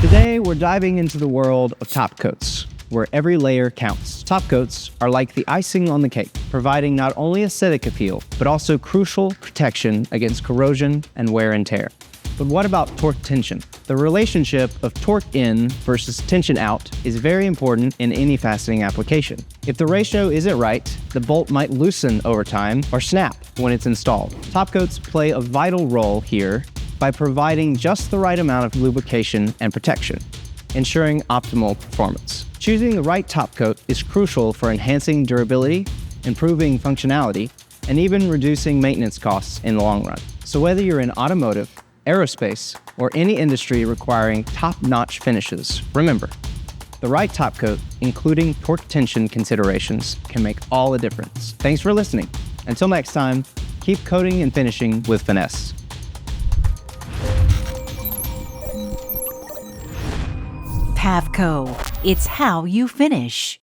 Today, we're diving into the world of top coats, where every layer counts. Top coats are like the icing on the cake, providing not only aesthetic appeal, but also crucial protection against corrosion and wear and tear. But what about torque tension? The relationship of torque in versus tension out is very important in any fastening application. If the ratio isn't right, the bolt might loosen over time or snap when it's installed. Top coats play a vital role here by providing just the right amount of lubrication and protection, ensuring optimal performance. Choosing the right top coat is crucial for enhancing durability, improving functionality, and even reducing maintenance costs in the long run. So whether you're in automotive, aerospace, or any industry requiring top-notch finishes, remember, the right top coat, including torque tension considerations, can make all the difference. Thanks for listening. Until next time, keep coating and finishing with finesse. Pavco, it's how you finish.